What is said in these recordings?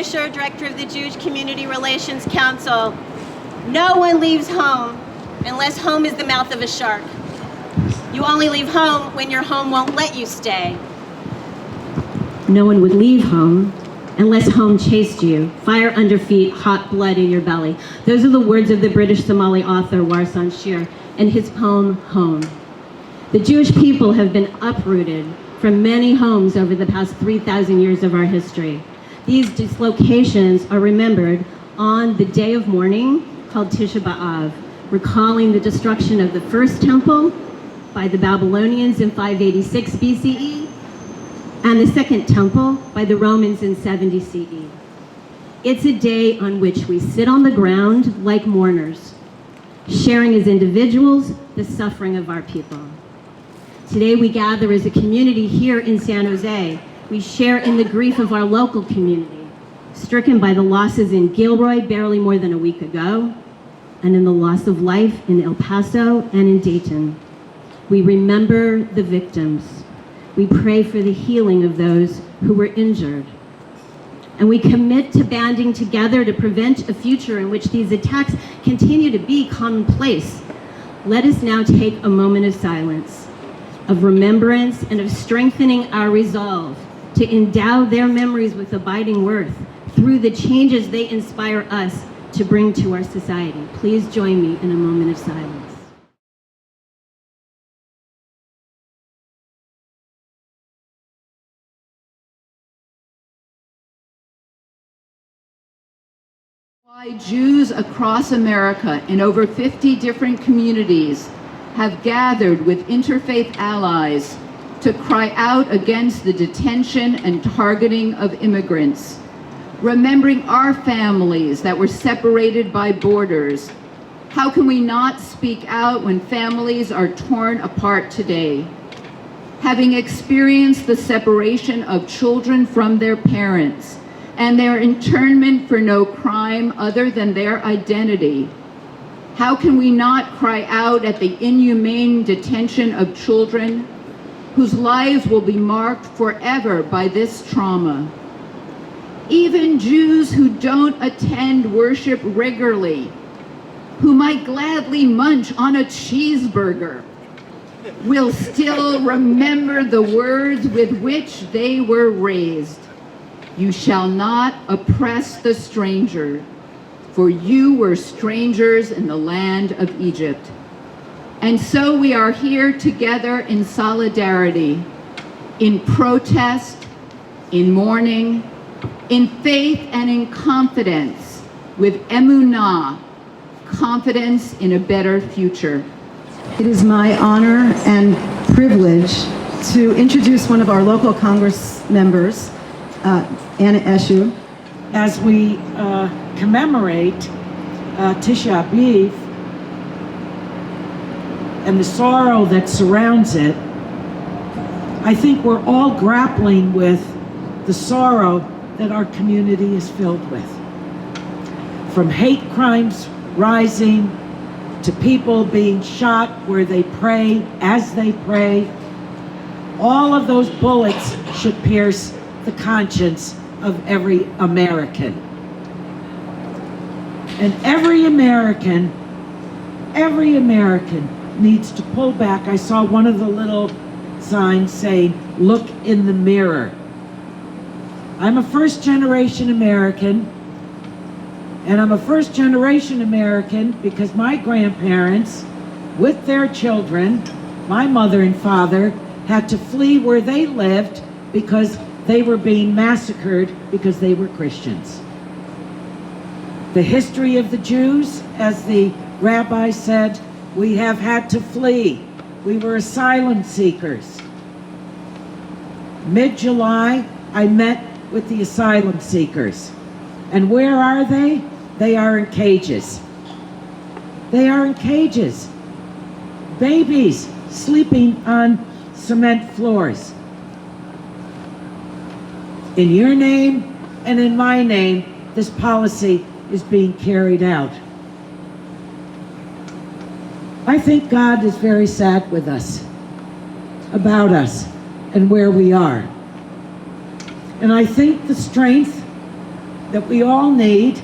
Fisher, Director of the Jewish Community Relations Council. No one leaves home unless home is the mouth of a shark. You only leave home when your home won't let you stay. No one would leave home unless home chased you, fire under feet, hot blood in your belly. Those are the words of the British Somali author Warsan Shir in his poem, Home. The Jewish people have been uprooted from many homes over the past 3,000 years of our history. These dislocations are remembered on the day of mourning called Tisha B'Av, recalling the destruction of the first temple by the Babylonians in 586 BCE, and the second temple by the Romans in 70 CE. It's a day on which we sit on the ground like mourners, sharing as individuals the suffering of our people. Today we gather as a community here in San Jose. We share in the grief of our local community, stricken by the losses in Gilroy barely more than a week ago, and in the loss of life in El Paso and in Dayton. We remember the victims. We pray for the healing of those who were injured. And we commit to banding together to prevent a future in which these attacks continue to be commonplace. Let us now take a moment of silence, of remembrance, and of strengthening our resolve to endow their memories with abiding worth through the changes they inspire us to bring to our society. Please join me in a moment of silence. Why Jews across America in over 50 different communities have gathered with interfaith allies to cry out against the detention and targeting of immigrants, remembering our families that were separated by borders. How can we not speak out when families are torn apart today? Having experienced the separation of children from their parents and their internment for no crime other than their identity, how can we not cry out at the inhumane detention of children whose lives will be marked forever by this trauma? Even Jews who don't attend worship regularly, who might gladly munch on a cheeseburger, will still remember the words with which they were raised. You shall not oppress the stranger, for you were strangers in the land of Egypt. And so we are here together in solidarity, in protest, in mourning, in faith and in confidence, with emunah, confidence in a better future. It is my honor and privilege to introduce one of our local Congress members, Anna Eshu. As we commemorate Tisha B'Av and the sorrow that surrounds it, I think we're all grappling with the sorrow that our community is filled with. From hate crimes rising to people being shot where they pray, as they pray, all of those bullets should pierce the conscience of every American. And every American needs to pull back. I saw one of the little signs saying, "Look in the mirror." I'm a first-generation American, and I'm a first-generation American because my grandparents, with their children, my mother and father, had to flee where they lived because they were being massacred because they were Christians. The history of the Jews, as the rabbi said, we have had to flee. We were asylum seekers. Mid-July, I met with the asylum seekers. And where are they? They are in cages. They are in cages. Babies sleeping on cement floors. In your name and in my name, this policy is being carried out. I think God is very sad with us, about us, and where we are. And I think the strength that we all need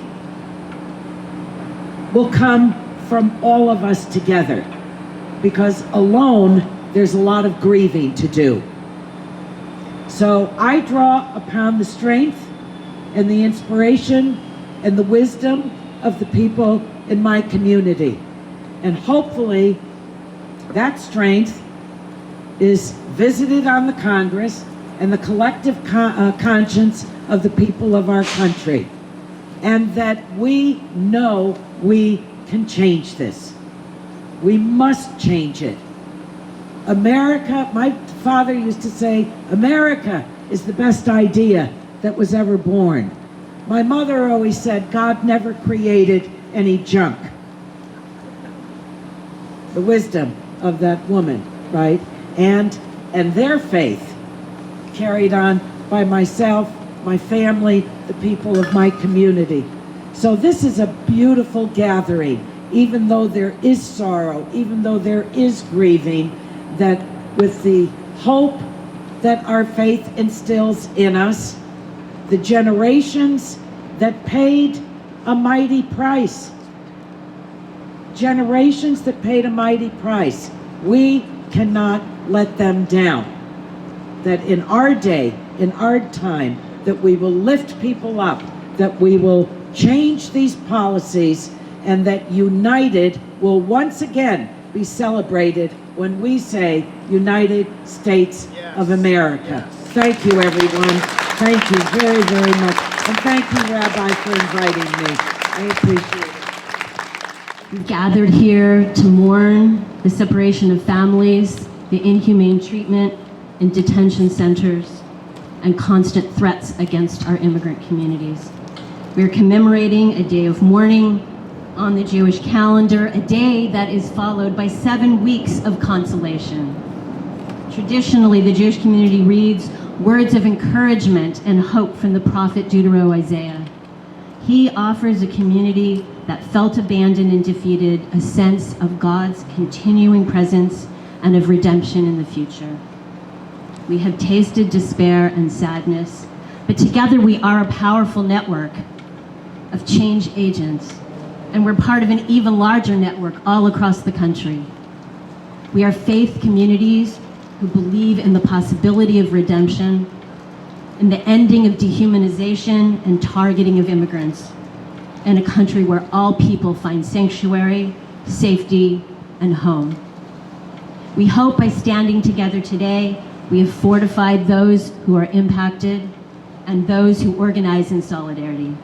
will come from all of us together, because alone there's a lot of grieving to do. So I draw upon the strength and the inspiration and the wisdom of the people in my community. And hopefully that strength is visited on the Congress and the collective conscience of the people of our country. And that we know we can change this. We must change it. America, my father used to say, America is the best idea that was ever born. My mother always said, God never created any junk. The wisdom of that woman, right? And their faith carried on by myself, my family, the people of my community. So this is a beautiful gathering, even though there is sorrow, even though there is grieving, that with the hope that our faith instills in us, the generations that paid a mighty price, generations that paid a mighty price, we cannot let them down. That in our day, in our time, that we will lift people up, that we will change these policies, and that united will once again be celebrated when we say United States of America. Thank you, everyone. Thank you very, very much. And thank you, Rabbi, for inviting me. I appreciate it. We've gathered here to mourn the separation of families, the inhumane treatment in detention centers, and constant threats against our immigrant communities. We are commemorating a day of mourning on the Jewish calendar, a day that is followed by 7 weeks of consolation. Traditionally, the Jewish community reads words of encouragement and hope from the prophet Isaiah. He offers a community that felt abandoned and defeated a sense of God's continuing presence and of redemption in the future. We have tasted despair and sadness, but together we are a powerful network of change agents, and we're part of an even larger network all across the country. We are faith communities who believe in the possibility of redemption, in the ending of dehumanization and targeting of immigrants, in a country where all people find sanctuary, safety, and home. We hope by standing together today, we have fortified those who are impacted and those who organize in solidarity.